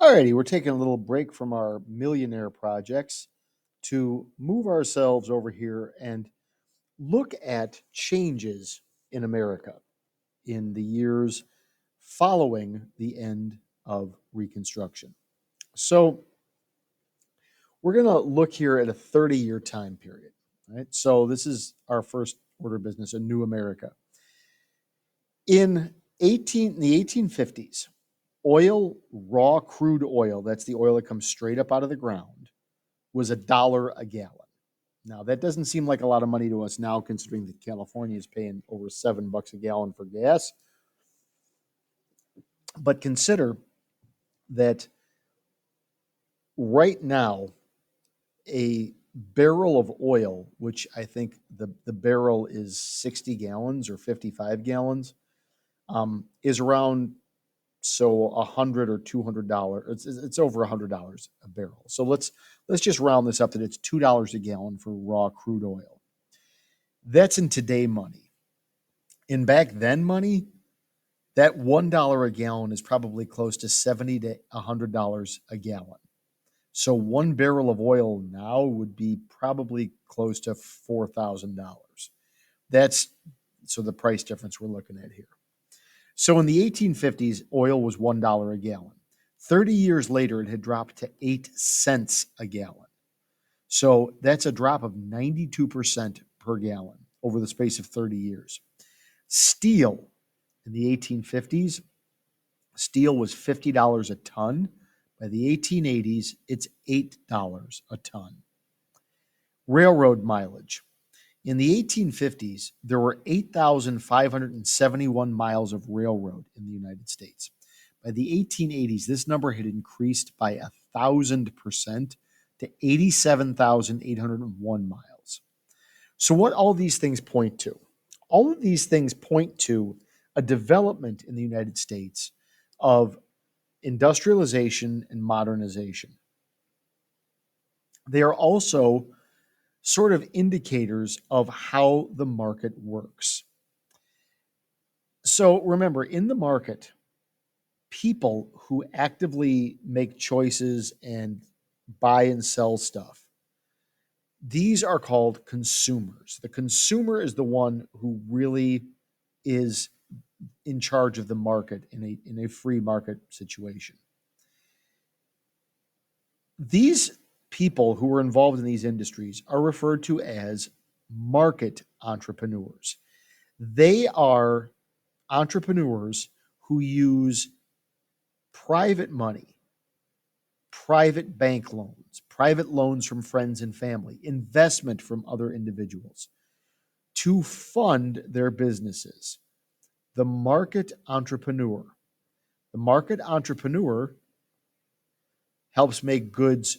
Alrighty, we're taking a little break from our millionaire projects to move ourselves over here and look at changes in America in the years following the end of Reconstruction. So we're going to look here at a 30-year time period. Right? So this is our first order of business, a new America. In the 1850s, oil, raw crude oil, that's the oil that comes straight up out of the ground, was $1 a gallon. Now, that doesn't seem like a lot of money to us now, considering that California is paying over $7 a gallon for gas. But consider that right now, a barrel of oil, which I think the barrel is 60 gallons or 55 gallons, is around $100 or $200. It's over $100 a barrel. So let's just round this up that it's $2 a gallon for raw crude oil. That's in today money. In back then money, that $1 a gallon is probably close to $70 to $100 a gallon. So one barrel of oil now would be probably close to $4,000. That's so the price difference we're looking at here. So in the 1850s, oil was $1 a gallon. 30 years later, it had dropped to 8 cents a gallon. So that's a drop of 92% per gallon over the space of 30 years. Steel in the 1850s, steel was $50 a ton. By the 1880s, it's $8 a ton. Railroad mileage. In the 1850s, there were 8,571 miles of railroad in the United States. By the 1880s, this number had increased by 1,000% to 87,801 miles. So what all these things point to? All of these things point to a development in the United States of industrialization and modernization. They are also sort of indicators of how the market works. So remember, in the market, people who actively make choices and buy and sell stuff, these are called consumers. The consumer is the one who really is in charge of the market in a free market situation. These people who are involved in these industries are referred to as market entrepreneurs. They are entrepreneurs who use private money, private bank loans, private loans from friends and family, investment from other individuals to fund their businesses. The market entrepreneur. The market entrepreneur helps make goods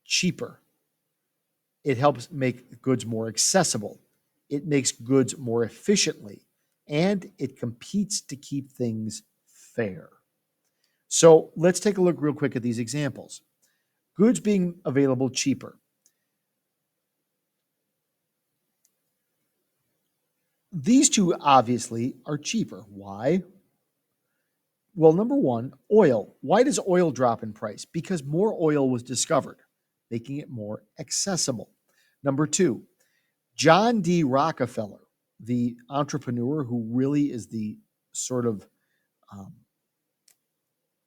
cheaper. It helps make goods more accessible. It makes goods more efficiently, and it competes to keep things fair. So let's take a look real quick at these examples. Goods being available cheaper. These two obviously are cheaper. Why? Well, number one, oil. Why does oil drop in price? Because more oil was discovered, making it more accessible. Number two, John D. Rockefeller, the entrepreneur who really is um,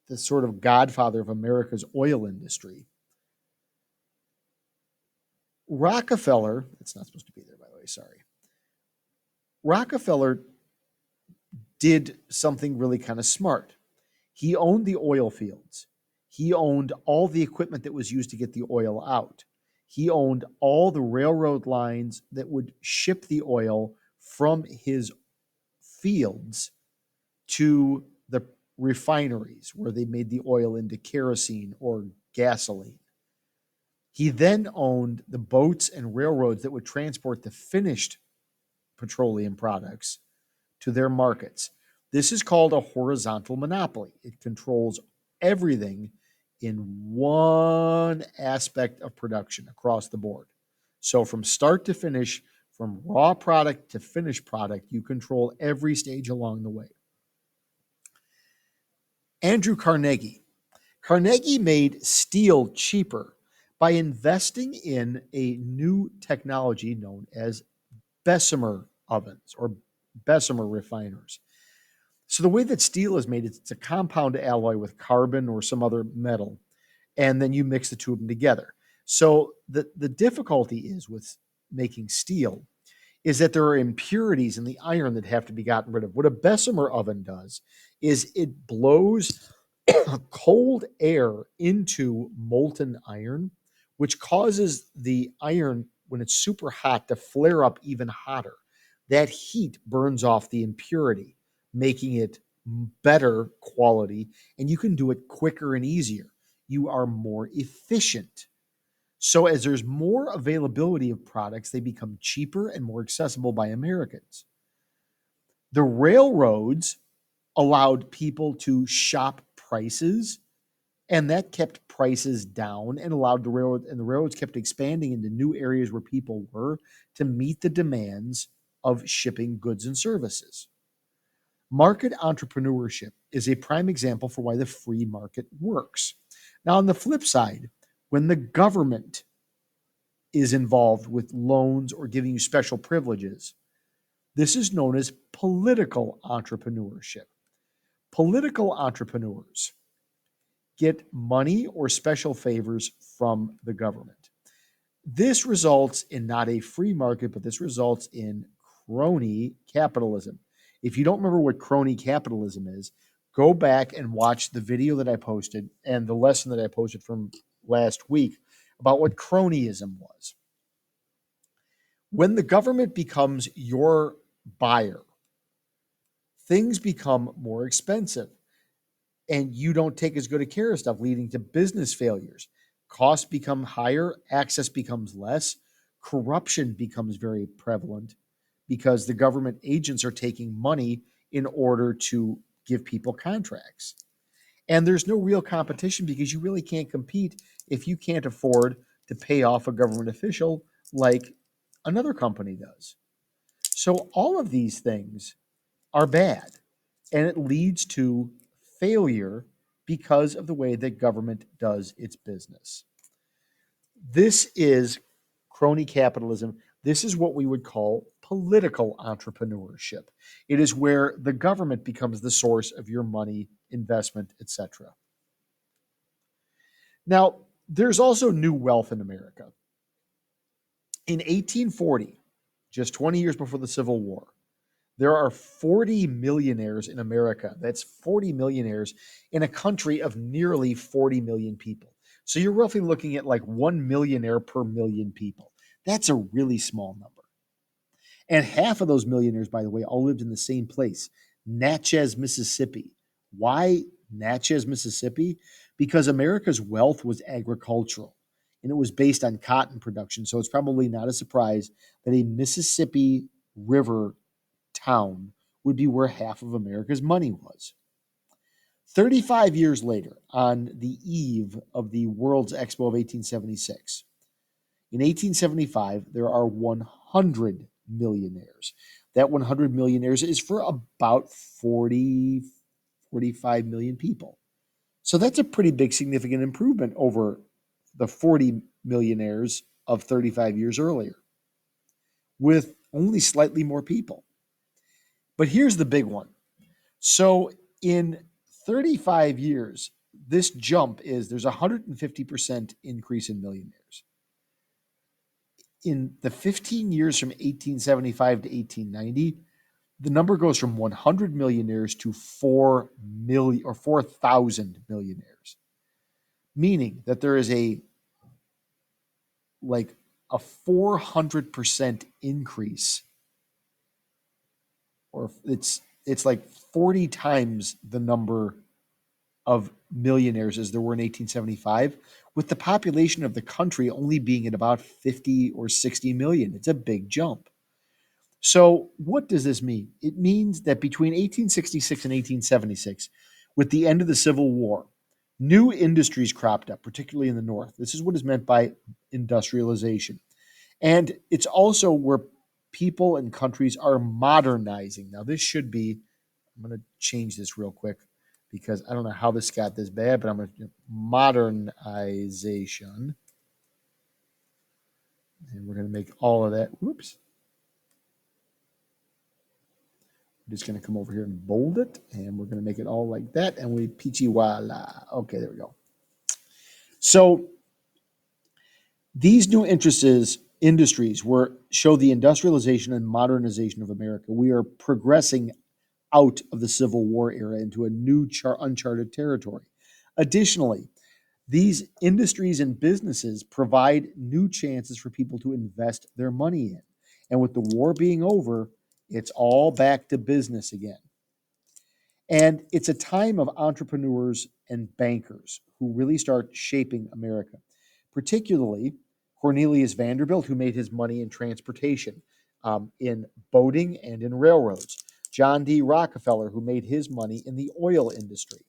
the sort of godfather of America's oil industry. Rockefeller, it's not supposed to be there, by the way, sorry. Rockefeller did something really kind of smart. He owned the oil fields. He owned all the equipment that was used to get the oil out. He owned all the railroad lines that would ship the oil from his fields to the refineries where they made the oil into kerosene or gasoline. He then owned the boats and railroads that would transport the finished petroleum products to their markets. This is called a horizontal monopoly. It controls everything in one aspect of production across the board. So from start to finish, from raw product to finished product, you control every stage along the way. Andrew Carnegie. Carnegie made steel cheaper by investing in a new technology known as Bessemer ovens or Bessemer refiners. So the way that steel is made, it's a compound alloy with carbon or some other metal, and then you mix the two of them together. So the difficulty is with making steel is that there are impurities in the iron that have to be gotten rid of. What a Bessemer oven does is it blows cold air into molten iron, which causes the iron, when it's super hot, to flare up even hotter. That heat burns off the impurity, making it better quality, and you can do it quicker and easier. You are more efficient. So, as there's more availability of products, they become cheaper and more accessible by Americans. The railroads allowed people to shop prices, and that kept prices down and allowed the railroads kept expanding into new areas where people were to meet the demands of shipping goods and services. Market entrepreneurship is a prime example for why the free market works. Now, on the flip side, when the government is involved with loans or giving you special privileges, this is known as political entrepreneurship. Political entrepreneurs get money or special favors from the government. This results in not a free market, but this results in crony capitalism. If you don't remember what crony capitalism is, go back and watch the video that I posted and the lesson that I posted from last week about what cronyism was. When the government becomes your buyer, things become more expensive and you don't take as good a care of stuff, leading to business failures. Costs become higher, access becomes less, corruption becomes very prevalent because the government agents are taking money in order to give people contracts. And there's no real competition because you really can't compete if you can't afford to pay off a government official like another company does. So all of these things are bad, and it leads to failure because of the way that government does its business. This is crony capitalism. This is what we would call political entrepreneurship. It is where the government becomes the source of your money, investment, etc. Now, there's also new wealth in America. In 1840, just 20 years before the Civil War, there are 40 millionaires in America. That's 40 millionaires in a country of nearly 40 million people. So you're roughly looking at like 1 millionaire per million people. That's a really small number. And half of those millionaires, by the way, all lived in the same place, Natchez, Mississippi. Why Natchez, Mississippi? Because America's wealth was agricultural and it was based on cotton production. So it's probably not a surprise that a Mississippi River town would be where half of America's money was. 35 years later, on the eve of the World's Expo of 1876, in 1875, there are 100 millionaires. That 100 millionaires is for about 40, 45 million people. So that's a pretty big, significant improvement over the 40 millionaires of 35 years earlier with only slightly more people. But here's the big one. So in 35 years, this jump is there's a 150% increase in millionaires. In the 15 years from 1875 to 1890, the number goes from 100 millionaires to 4 million or 4,000 millionaires, meaning that there is a 400% increase, or it's like 40 times the number of millionaires as there were in 1875, with the population of the country only being at about 50 or 60 million. It's a big jump. So, what does this mean? It means that between 1866 and 1876, with the end of the Civil War, new industries cropped up, particularly in the North. This is what is meant by industrialization. And it's also where people and countries are modernizing. Now, this should be, I'm going to change this real quick. because I don't know how this got this bad, but I'm going to modernization. And we're going to make all of that. Whoops. I'm just going to come over here and bold it, and we're going to make it all like that, and we peachy voila. Okay, there we go. So these new industries show the industrialization and modernization of America. We are progressing out of the Civil War era into a new uncharted territory. Additionally, these industries and businesses provide new chances for people to invest their money in. And with the war being over, it's all back to business again. And it's a time of entrepreneurs and bankers who really start shaping America, particularly Cornelius Vanderbilt, who made his money in transportation, in boating, and in railroads. John D. Rockefeller, who made his money in the oil industry.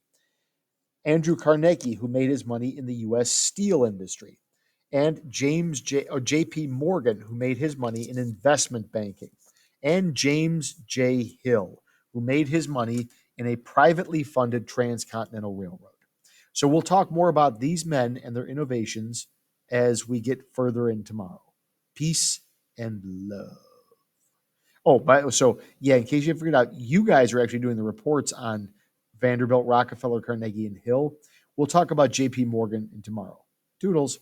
Andrew Carnegie, who made his money in the U.S. steel industry. And J.P. Morgan, who made his money in investment banking. And James J. Hill, who made his money in a privately funded transcontinental railroad. So we'll talk more about these men and their innovations as we get further in tomorrow. Peace and love. In case you figured out, you guys are actually doing the reports on Vanderbilt, Rockefeller, Carnegie, and Hill. We'll talk about J.P. Morgan tomorrow. Toodles.